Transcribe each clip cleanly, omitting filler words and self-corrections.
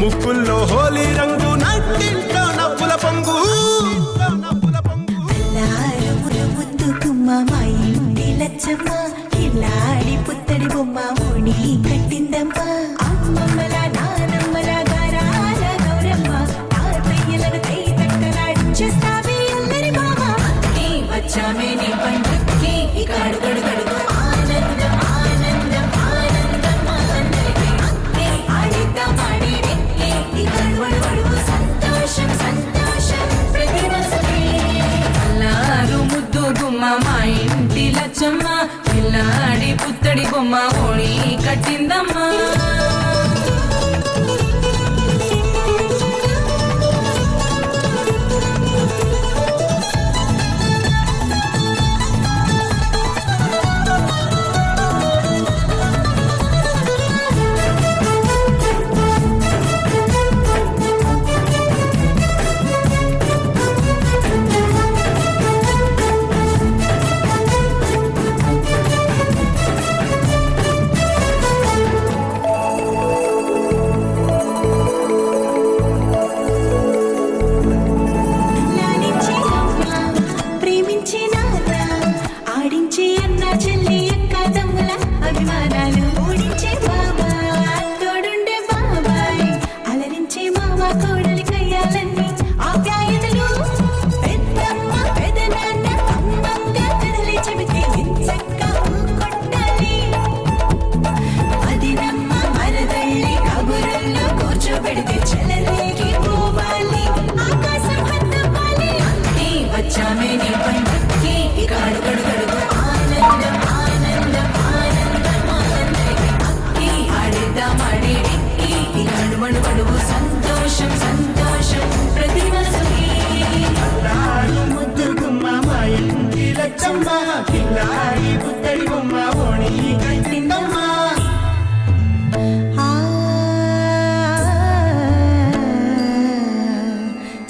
ముక్కుల్లో హోలీ రంగు నట్టింట్లో నవ్వుల పొంగు మా ఇంటి లచ్చమ్మ ఇల్లాడి పుత్తడి బొమ్మ ఓణి కట్టిందమ్మా అమ్మమ్మల నానమ్మల గారాల గౌరమ్మ తాతయ్యలను కై తక్కలాడించేస్తావే అల్లరి మామ వచ్చామే నీ పండుక్కి ఇక అడుగడుగడుగు ఆనందం ఆనందం ఆనందం అందరికీ అక్కే ఆడిద్దాం ఆడేడెక్కే ఇక అడుగడుగడుగు సంతోషం సంతోషం ప్రతి మనసుకి అల్లారు ముద్దు గుమ్మ మా ఇంటి లచ్చమ్మ పిల్లాడి పుత్తడి బొమ్మ ఓణి కట్టిందమ్మా సంతోషం సంతోషం ప్రతి మనసుకి ముద్దు గుమ్మ మా ఇంటి లచ్చమ్మ పిల్లాడి పుత్తడి బొమ్మ ఓణి కట్టిందమ్మా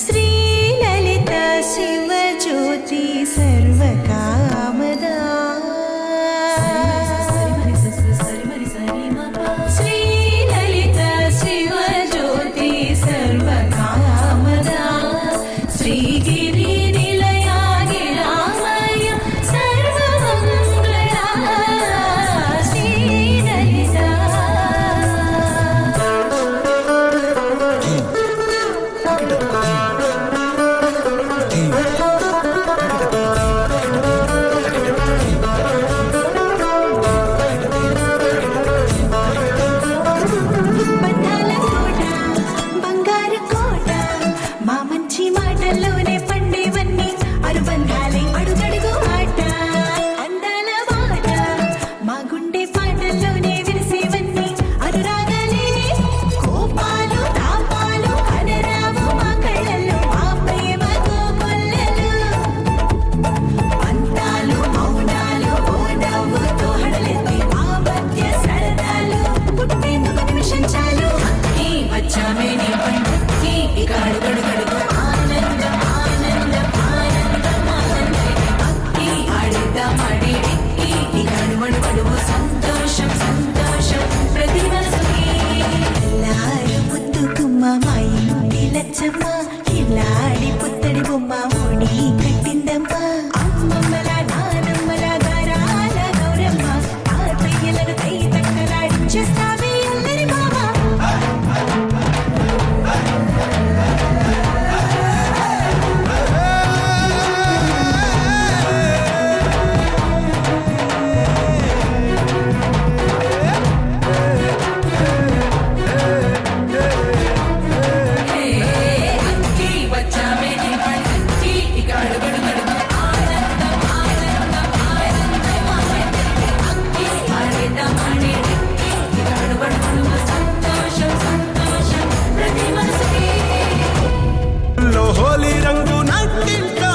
శ్రీలలిత శివజ్యోతి సర్వకామదా శ్రీలలిత శివజ్యోతి సర్వకామదా శ్రీగిరి నిలయాగి రామయ్య సర్వమంగళా శ్రీలలిత బంధాల కోట బంగారు కోట మా మంచి మాటల్లోనే పండేవన్నీ అనుబంధాలే అడుగడుగు ఆట అందాల మాట మా గుండె పాటల్లోనే విరిసేవన్నీ అనురాగాలేనే కోపాలు తాపాలు కనరావు మా కళ్ళల్లో మా ప్రేమ కోకొల్లలు అంతాలు మౌనాలు ఓ నవ్వుతో హడలెత్తి మా మధ్య సరదాలు పుట్టేందుకు నిమిషం చాలు అక్కి వచ్చామే నీ పండుక్కి ఇక అడుగడుగడుగు ఆనందం ఆనందం ఆనందం ఆనందం అక్కి ఆడిద్దాం ఆడేడెక్కి ఇక అడుగడుగడుగు సంతోషం సంతోషం ప్రతి మనసుకి అల్లారు ముద్దు గుమ్మ మా ఇంటి లచ్చమ్మ ఇల్లాడి పుత్తడి బొమ్మ ఓణి కట్టిందమ్మా అమ్మమ్మల నానమ్మల గారాల గౌరమ్మ తాతయ్యలను కై తక్కలాడించేస్తావే అల్లరి మామ అక్కి వచ్చామే నీ పండుక్కి ఇక అడుగడుగడుగు ఆనందం ఆనందం ఆనందం అక్కి ఆడిద్దాం ఆడేడెక్కి ఇక అడుగడుగడుగు సంతోషం సంతోషం ప్రతి మనసుకి హోలీ రంగు నట్టింట్లో